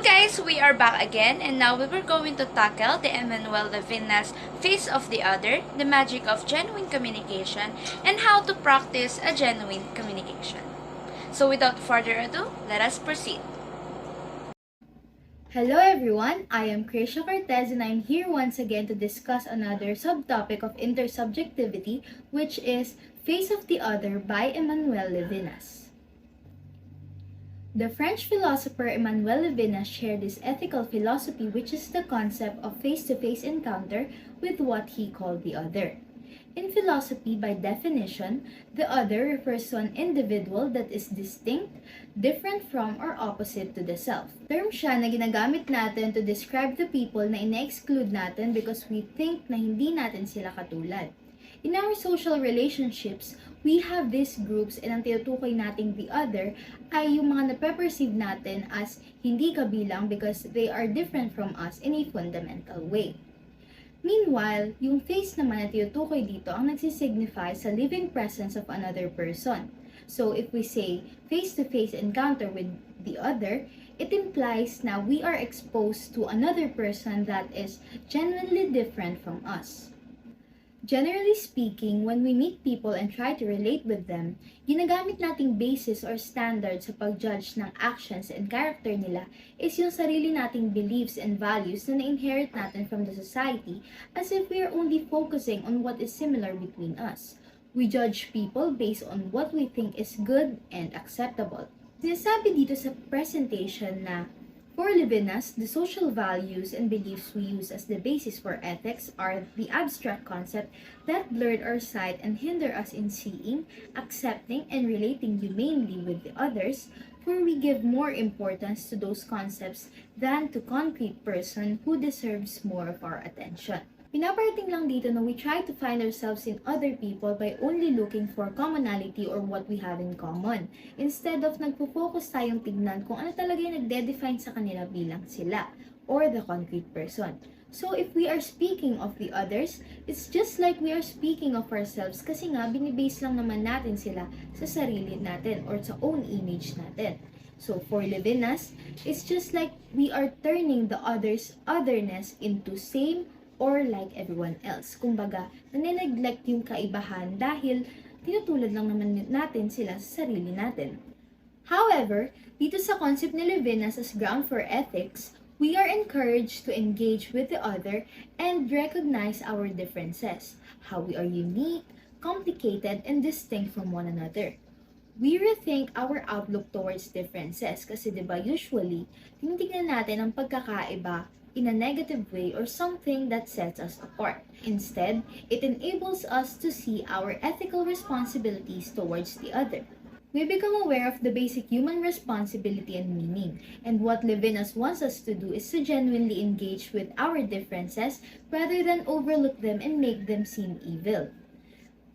guys, we are back again, and now we were going to tackle the Emmanuel Levinas's Face of the Other, the magic of genuine communication, and how to practice a genuine communication. So without further ado, let us proceed. Hello everyone, I am CORTEZ and I'm here once again to discuss another subtopic of intersubjectivity, which is Face of the Other by Emmanuel Levinas. The French philosopher Emmanuel Levinas shared this ethical philosophy, which is the concept of face-to-face encounter with what he called the other. In philosophy, by definition, the other refers to an individual that is distinct, different from, or opposite to the self. Term siya na ginagamit natin to describe the people na ina-exclude natin because we think na hindi natin sila katulad. In our social relationships, we have these groups and ang tinutukoy nating the other ay yung mga nape-perceive natin as hindi kabilang because they are different from us in a fundamental way. Meanwhile, yung face naman na tinutukoy dito ang nagsisignify sa living presence of another person. So if we say face-to-face encounter with the other, it implies na we are exposed to another person that is genuinely different from us. Generally speaking, when we meet people and try to relate with them, ginagamit nating basis or standard sa pag-judge ng actions and character nila is yung sarili nating beliefs and values na na-inherit natin from the society, as if we are only focusing on what is similar between us. We judge people based on what we think is good and acceptable. Sinasabi dito sa presentation na for Levinas, the social values and beliefs we use as the basis for ethics are the abstract concept that blurred our sight and hinder us in seeing, accepting, and relating humanely with the others, where we give more importance to those concepts than to concrete person who deserves more of our attention. Pinaparating lang dito na we try to find ourselves in other people by only looking for commonality or what we have in common, instead of nagpo-focus tayong tignan kung ano talaga yung nagde-define sa kanila bilang sila, or the concrete person. So if we are speaking of the others, it's just like we are speaking of ourselves kasi nga binibase lang naman natin sila sa sarili natin or sa own image natin. So for Levinas, it's just like we are turning the other's otherness into same or like everyone else. Kumbaga, nane-neglect yung kaibahan dahil tinutulad lang naman natin sila sa sarili natin. However, dito sa concept ni Levinas as ground for ethics, we are encouraged to engage with the other and recognize our differences, how we are unique, complicated, and distinct from one another. We rethink our outlook towards differences kasi diba usually, tinitignan natin ang pagkakaiba in a negative way or something that sets us apart. Instead, it enables us to see our ethical responsibilities towards the other. We become aware of the basic human responsibility and meaning, and what Levinas wants us to do is to genuinely engage with our differences rather than overlook them and make them seem evil.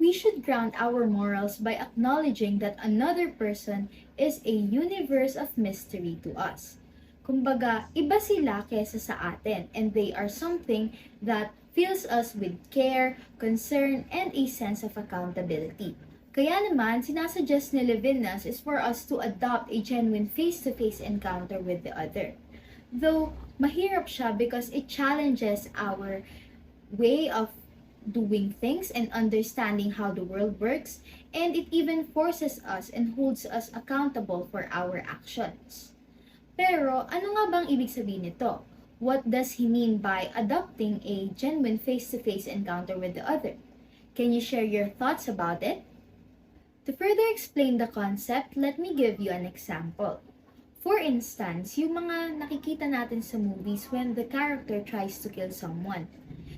We should ground our morals by acknowledging that another person is a universe of mystery to us. Kumbaga, iba sila kesa sa atin, and they are something that fills us with care, concern, and a sense of accountability. Kaya naman, sinasuggest ni Levinas is for us to adopt a genuine face-to-face encounter with the other. Though, mahirap siya because it challenges our way of doing things and understanding how the world works, and it even forces us and holds us accountable for our actions. Pero, ano nga bang ibig sabihin nito? What does he mean by adopting a genuine face-to-face encounter with the other? Can you share your thoughts about it? To further explain the concept, let me give you an example. For instance, yung mga nakikita natin sa movies when the character tries to kill someone.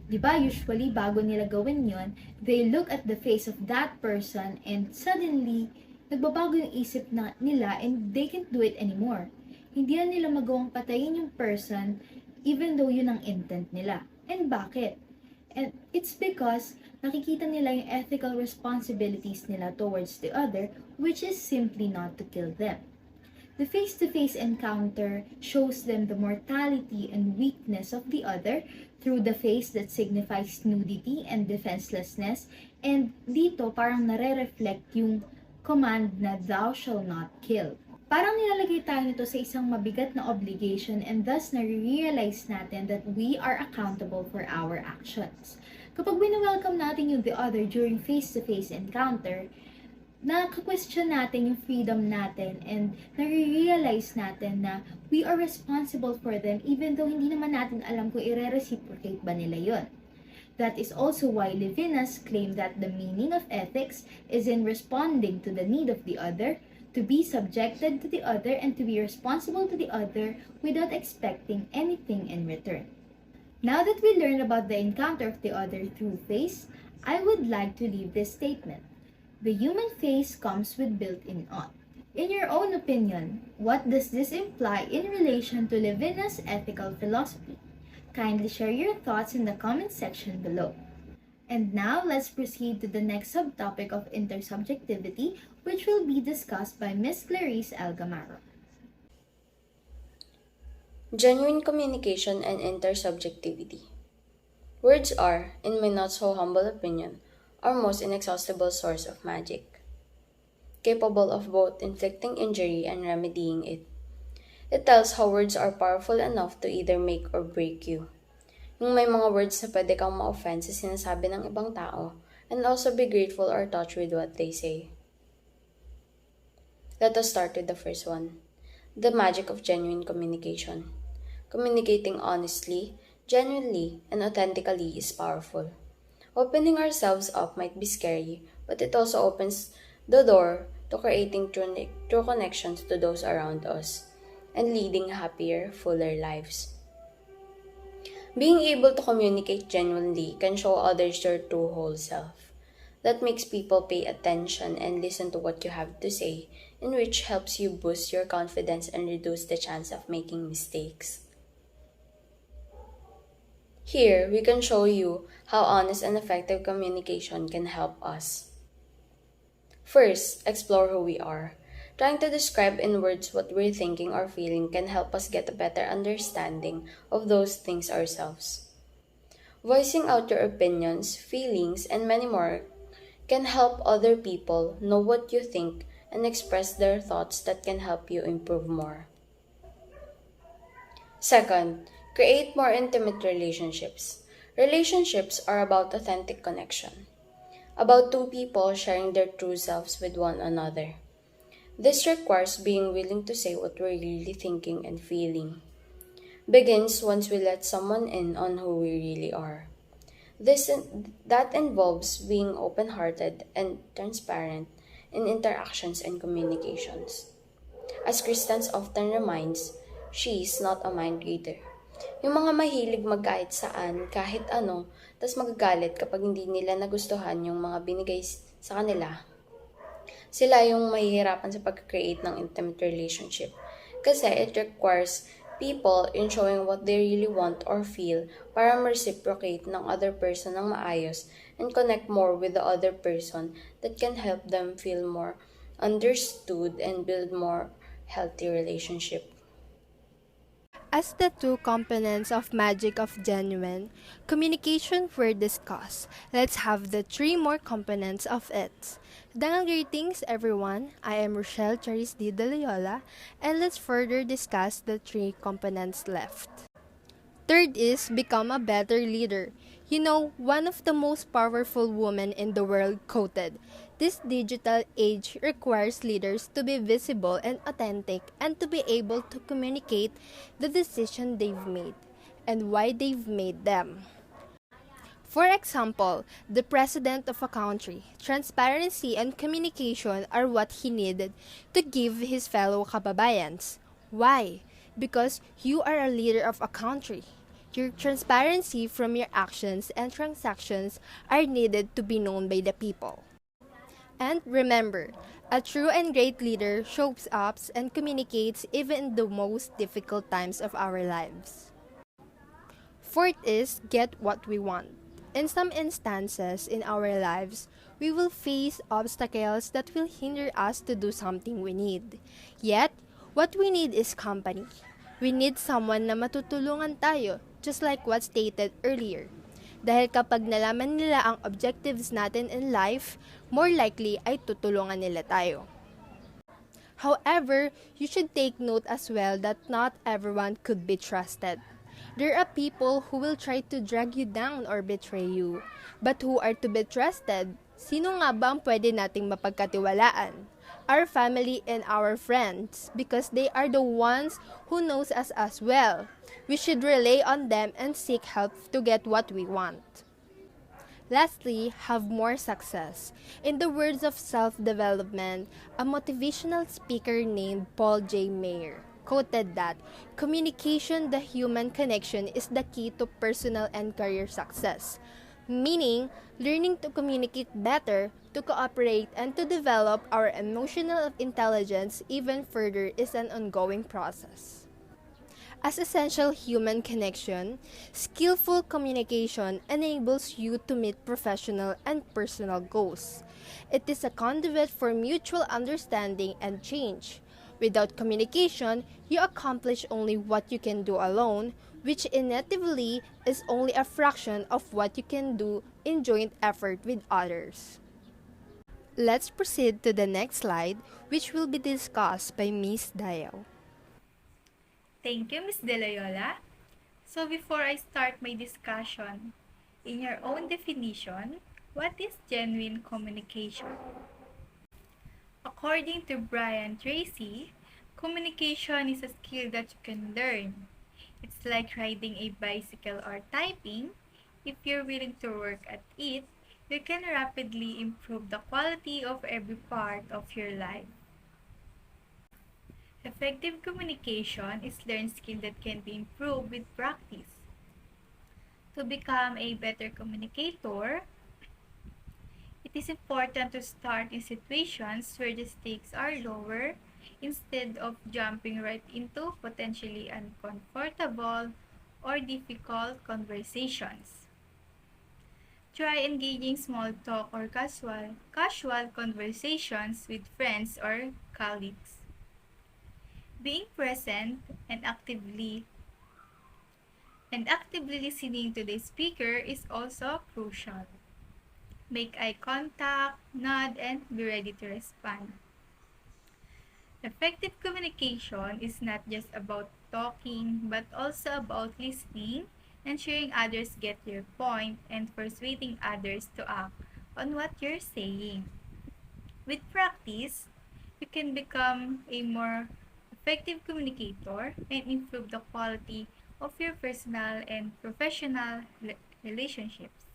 Diba, usually bago nila gawin yon, they look at the face of that person and suddenly, nagbabago yung isip nila and they can't do it anymore. Hindi na nila magawang patayin yung person even though yun ang intent nila. And bakit? And it's because nakikita nila yung ethical responsibilities nila towards the other, which is simply not to kill them. The face-to-face encounter shows them the mortality and weakness of the other through the face that signifies nudity and defenselessness, and dito parang nare-reflect yung command na thou shall not kill. Parang nilalagay tayo nito sa isang mabigat na obligation and thus nare-realize natin that we are accountable for our actions. Kapag wini-welcome natin yung the other during face-to-face encounter, nakaka-question natin yung freedom natin and nare-realize natin na we are responsible for them even though hindi naman natin alam kung i-reciprocate ba nila yon. That is also why Levinas claimed that the meaning of ethics is in responding to the need of the other, to be subjected to the other, and to be responsible to the other without expecting anything in return. Now that we learned about the encounter of the other through face, I would like to leave this statement. The human face comes with built-in on. In your own opinion, what does this imply in relation to Levinas' ethical philosophy? Kindly share your thoughts in the comment section below. And now, let's proceed to the next subtopic of intersubjectivity, which will be discussed by Ms. Clarice Algamaro. Genuine communication and intersubjectivity. Words are, in my not so humble opinion, our most inexhaustible source of magic, capable of both inflicting injury and remedying it. It tells how words are powerful enough to either make or break you. Yung may mga words na pwede kang ma-offend sa sinasabi ng ibang tao, and also be grateful or touched with what they say. Let us start with the first one. The magic of genuine communication. Communicating honestly, genuinely, and authentically is powerful. Opening ourselves up might be scary, but it also opens the door to creating true connections to those around us and leading happier, fuller lives. Being able to communicate genuinely can show others your true whole self. That makes people pay attention and listen to what you have to say, in which helps you boost your confidence and reduce the chance of making mistakes. Here, we can show you how honest and effective communication can help us. First, explore who we are. Trying to describe in words what we're thinking or feeling can help us get a better understanding of those things ourselves. Voicing out your opinions, feelings, and many more can help other people know what you think and express their thoughts that can help you improve more. Second, create more intimate relationships. Relationships are about authentic connection, about two people sharing their true selves with one another. This requires being willing to say what we're really thinking and feeling. Begins once we let someone in on who we really are. That involves being open-hearted and transparent in interactions and communications. As Kristen often reminds, she is not a mind reader. Yung mga mahilig mag-kahit saan, kahit ano, tas magagalit kapag hindi nila nagustuhan yung mga binigay sa kanila. Sila yung mahihirapan sa pag-create ng intimate relationship kasi it requires people in showing what they really want or feel para ma-reciprocate ng other person ng maayos and connect more with the other person that can help them feel more understood and build more healthy relationship. As the two components of magic of genuine communication were discussed, let's have the three more components of it. Greetings everyone, I am Rochelle Charis de Loyola, and let's further discuss the three components left. Third is become a better leader. You know, one of the most powerful women in the world quoted, "This digital age requires leaders to be visible and authentic and to be able to communicate the decision they've made and why they've made them." For example, the president of a country, transparency and communication are what he needed to give his fellow kababayans. Why? Because you are a leader of a country. Your transparency from your actions and transactions are needed to be known by the people. And remember, a true and great leader shows up and communicates even in the most difficult times of our lives. Fourth is get what we want. In some instances in our lives, we will face obstacles that will hinder us to do something we need. Yet, what we need is company. We need someone na matutulungan tayo, just like what stated earlier. Dahil kapag nalaman nila ang objectives natin in life, more likely ay tutulungan nila tayo. However, you should take note as well that not everyone could be trusted. There are people who will try to drag you down or betray you. But who are to be trusted? Sino nga ba ang pwede nating mapagkatiwalaan? Our family and our friends, because they are the ones who knows us as well. We should rely on them and seek help to get what we want. Lastly, have more success. In the words of self-development, a motivational speaker named Paul J. Mayer quoted that, "Communication, the human connection, is the key to personal and career success." Meaning, learning to communicate better, to cooperate, and to develop our emotional intelligence even further is an ongoing process. As essential human connection, skillful communication enables you to meet professional and personal goals. It is a conduit for mutual understanding and change. Without communication, you accomplish only what you can do alone, which inevitably is only a fraction of what you can do in joint effort with others. Let's proceed to the next slide, which will be discussed by Ms. DAYAO. Thank you, Ms. LOYOLA. So before I start my discussion, in your own definition, what is genuine communication? According to Brian Tracy, communication is a skill that you can learn. It's like riding a bicycle or typing. If you're willing to work at it, you can rapidly improve the quality of every part of your life. Effective communication is learned skill that can be improved with practice. To become a better communicator, it is important to start in situations where the stakes are lower instead of jumping right into potentially uncomfortable or difficult conversations. Try engaging small talk or casual conversations with friends or colleagues. Being present and actively listening to the speaker is also crucial. Make eye contact, nod, and be ready to respond. Effective communication is not just about talking, but also about listening, ensuring others get your point, and persuading others to act on what you're saying. With practice, you can become a more effective communicator and improve the quality of your personal and professional relationships.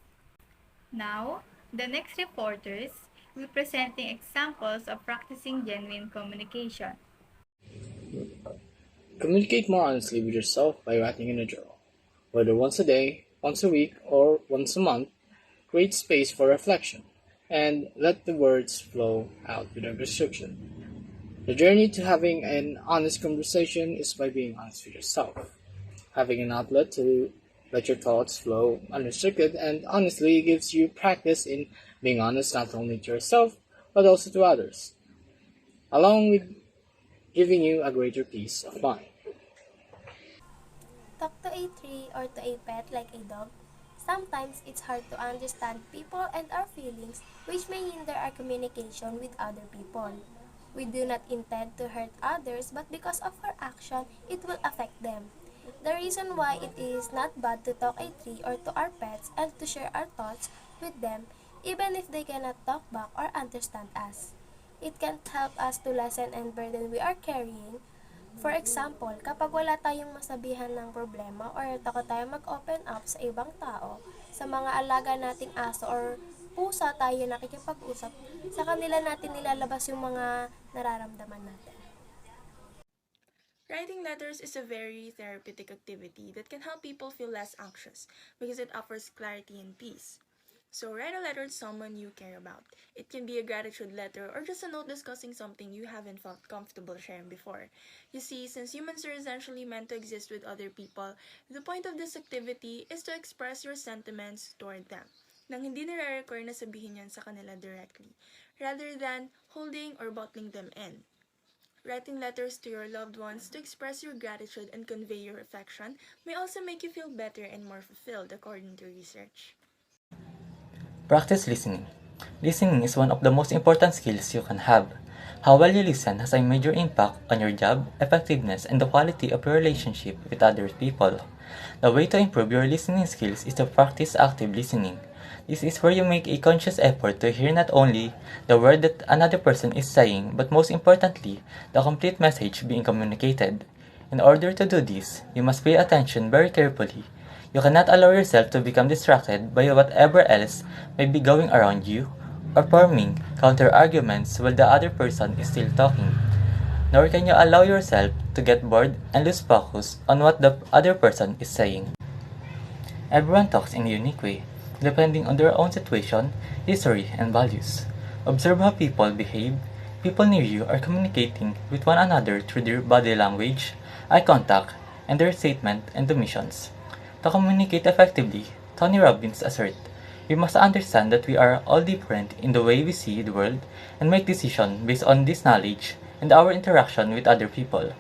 Now, the next reporters will be presenting examples of practicing genuine communication. Communicate more honestly with yourself by writing in a journal. Whether once a day, once a week, or once a month, create space for reflection and let the words flow out without restriction. The journey to having an honest conversation is by being honest with yourself, having an outlet to let your thoughts flow unrestricted, and honestly gives you practice in being honest not only to yourself, but also to others, along with giving you a greater peace of mind. Talk to a tree or to a pet like a dog. Sometimes it's hard to understand people and our feelings, which may hinder our communication with other people. We do not intend to hurt others, but because of our action, it will affect them. The reason why it is not bad to talk a tree or to our pets and to share our thoughts with them, even if they cannot talk back or understand us. It can help us to lessen and burden we are carrying. For example, kapag wala tayong masabihan ng problema or takot tayo mag-open up sa ibang tao, sa mga alaga nating aso or pusa tayo nakikipag-usap, sa kanila natin nilalabas yung mga nararamdaman natin. Writing letters is a very therapeutic activity that can help people feel less anxious because it offers clarity and peace. So write a letter to someone you care about. It can be a gratitude letter or just a note discussing something you haven't felt comfortable sharing before. You see, since humans are essentially meant to exist with other people, the point of this activity is to express your sentiments toward them, nang hindi nire-require na sabihin yan sa kanila directly, rather than holding or bottling them in. Writing letters to your loved ones to express your gratitude and convey your affection may also make you feel better and more fulfilled according to research. Practice listening. Listening is one of the most important skills you can have. How well you listen has a major impact on your job, effectiveness, and the quality of your relationship with other people. The way to improve your listening skills is to practice active listening. This is where you make a conscious effort to hear not only the word that another person is saying, but most importantly, the complete message being communicated. In order to do this, you must pay attention very carefully. You cannot allow yourself to become distracted by whatever else may be going around you, or forming counter-arguments while the other person is still talking. Nor can you allow yourself to get bored and lose focus on what the other person is saying. Everyone talks in a unique way, depending on their own situation, history, and values. Observe how people behave. People near you are communicating with one another through their body language, eye contact, and their statement and omissions. To communicate effectively, Tony Robbins asserts, we must understand that we are all different in the way we see the world and make decisions based on this knowledge and our interaction with other people.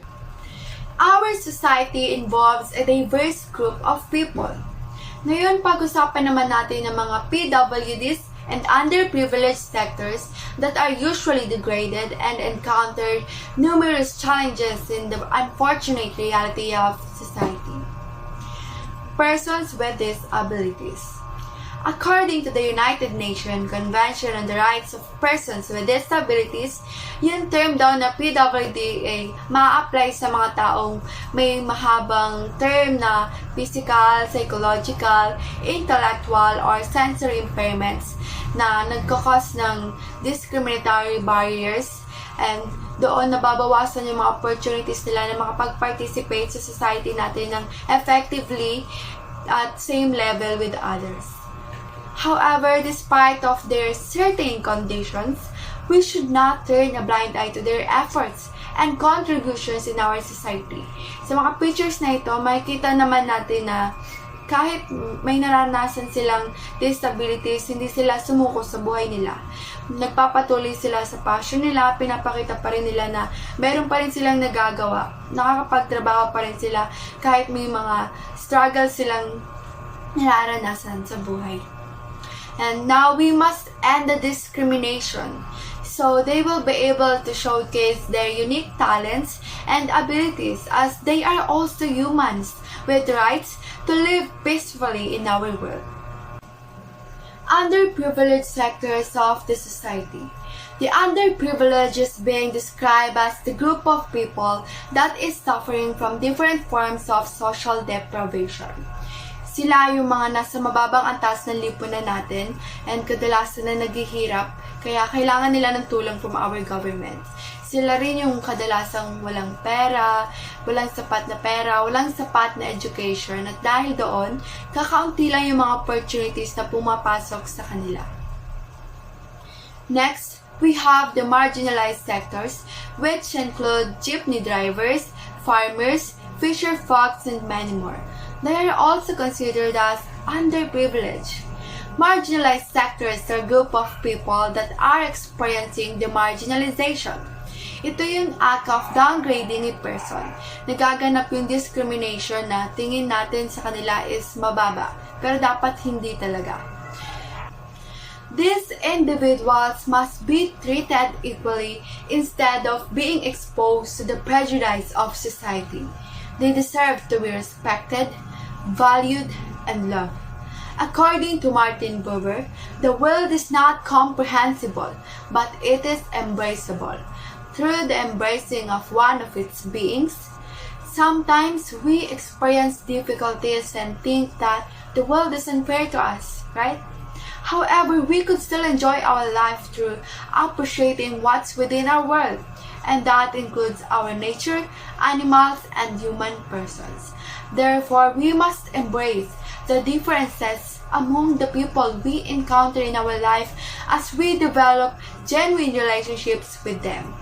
Our society involves a diverse group of people. Ngayon, pag-usapan naman natin ng mga PWDs and underprivileged sectors that are usually degraded and encounter numerous challenges in the unfortunate reality of society. Persons with disabilities. According to the United Nations Convention on the Rights of Persons with Disabilities, yung term daw na PWD ma-apply sa mga taong may mahabang term na physical, psychological, intellectual, or sensory impairments na nagkakos ng discriminatory barriers, and doon nababawasan yung mga opportunities nila na makapag-participate sa society natin ng effectively at same level with others. However, despite of their certain conditions, we should not turn a blind eye to their efforts and contributions in our society. Sa mga pictures na ito, makikita naman natin na kahit may naranasan silang disabilities, hindi sila sumuko sa buhay nila. Nagpapatuloy sila sa passion nila, pinapakita pa rin nila na meron pa rin silang nagagawa. Nakakapagtrabaho pa rin sila kahit may mga struggles silang nararanasan sa buhay. And now we must end the discrimination so they will be able to showcase their unique talents and abilities as they are also humans with rights to live peacefully in our world. Underprivileged sectors of the society. The underprivileged is being described as the group of people that is suffering from different forms of social deprivation. Sila yung mga nasa mababang antas ng lipunan natin and kadalasan na naghihirap, kaya kailangan nila ng tulong from our government. Sila rin yung kadalasang walang pera, walang sapat na pera, walang sapat na education, at dahil doon, kakaunti lang yung mga opportunities na pumapasok sa kanila. Next, we have the marginalized sectors, which include jeepney drivers, farmers, fisher folks, and many more. They are also considered as underprivileged. Marginalized sectors are a group of people that are experiencing the marginalization. Ito yung act of downgrading a person. Nagaganap yung discrimination na tingin natin sa kanila is mababa, pero dapat hindi talaga. These individuals must be treated equally instead of being exposed to the prejudice of society. They deserve to be respected, valued, and loved. According to Martin Buber, the world is not comprehensible, but it is embraceable. Through the embracing of one of its beings, sometimes we experience difficulties and think that the world is unfair to us, right? However, we could still enjoy our life through appreciating what's within our world, and that includes our nature, animals, and human persons. Therefore, we must embrace the differences among the people we encounter in our life as we develop genuine relationships with them.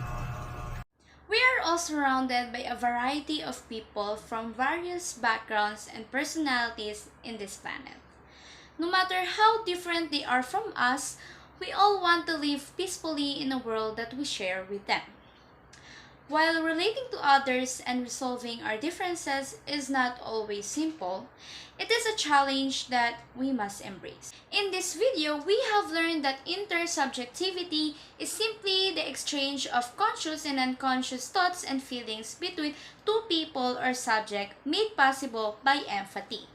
We are all surrounded by a variety of people from various backgrounds and personalities in this planet. No matter how different they are from us, we all want to live peacefully in a world that we share with them. While relating to others and resolving our differences is not always simple, it is a challenge that we must embrace. In this video, we have learned that intersubjectivity is simply the exchange of conscious and unconscious thoughts and feelings between two people or subjects made possible by empathy.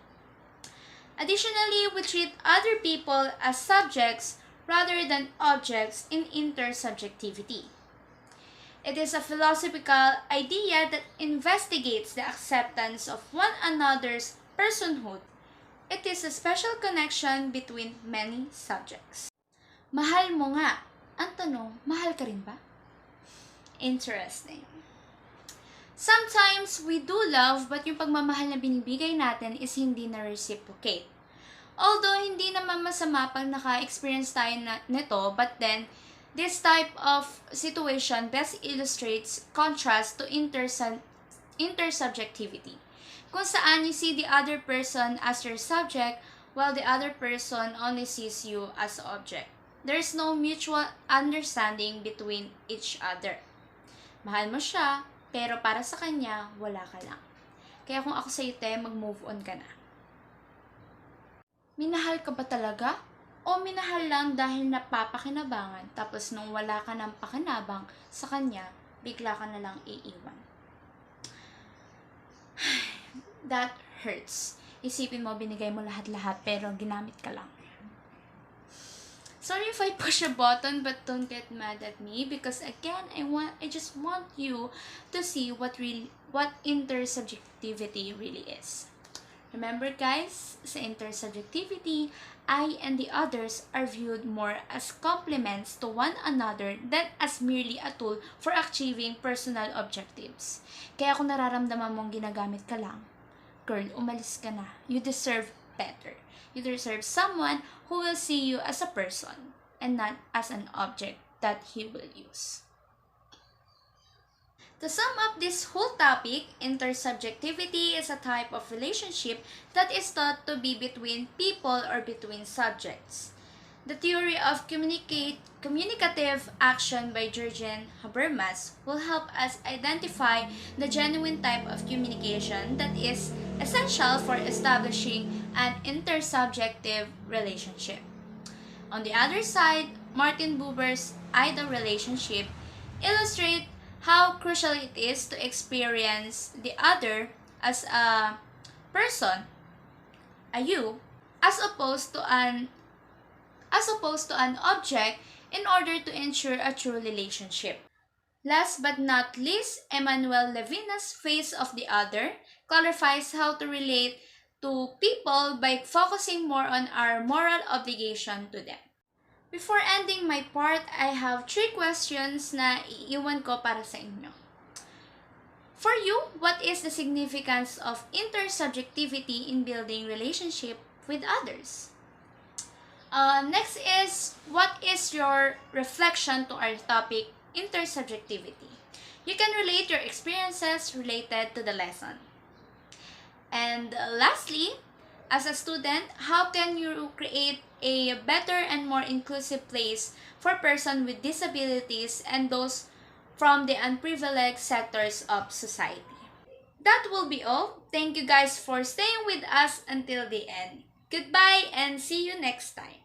Additionally, we treat other people as subjects rather than objects in intersubjectivity. It is a philosophical idea that investigates the acceptance of one another's personhood. It is a special connection between many subjects. Mahal mo nga. Ang tanong, mahal ka rin ba? Interesting. Sometimes we do love, but yung pagmamahal na binibigay natin is hindi na reciprocate. Although hindi naman masama pag naka-experience tayo nito, but then this type of situation best illustrates contrast to intersubjectivity, kung saan you see the other person as your subject while the other person only sees you as object. There's no mutual understanding between each other. Mahal mo siya, pero para sa kanya, wala ka lang. Kaya kung ako sa'yo, mag-move on ka na. Minahal ka ba talaga? O minahal lang dahil napapakinabangan, tapos nung wala ka ng pakinabang sa kanya, bigla ka na lang iiwan. That hurts. Isipin mo, binigay mo lahat-lahat, pero ginamit ka lang. Sorry if I push a button, but don't get mad at me, because again, I just want you to see what intersubjectivity really is. Remember guys, sa intersubjectivity, I and the others are viewed more as complements to one another than as merely a tool for achieving personal objectives. Kaya kung nararamdaman mong ginagamit ka lang, girl, umalis ka na. You deserve better. You deserve someone who will see you as a person and not as an object that he will use. To sum up this whole topic, intersubjectivity is a type of relationship that is thought to be between people or between subjects. The theory of communicative action by Jürgen Habermas will help us identify the genuine type of communication that is essential for establishing an intersubjective relationship. On the other side, Martin Buber's ideal relationship illustrates how crucial it is to experience the other as a person, a you, as opposed to an object in order to ensure a true relationship. Last but not least, Emmanuel Levinas's Face of the Other clarifies how to relate to people by focusing more on our moral obligation to them. Before ending my part, I have 3 questions na iiwan ko para sa inyo. For you, what is the significance of intersubjectivity in building relationship with others? Next is, what is your reflection to our topic, intersubjectivity? You can relate your experiences related to the lesson. And lastly, as a student, how can you create a better and more inclusive place for persons with disabilities and those from the unprivileged sectors of society? That will be all. Thank you guys for staying with us until the end. Goodbye and see you next time.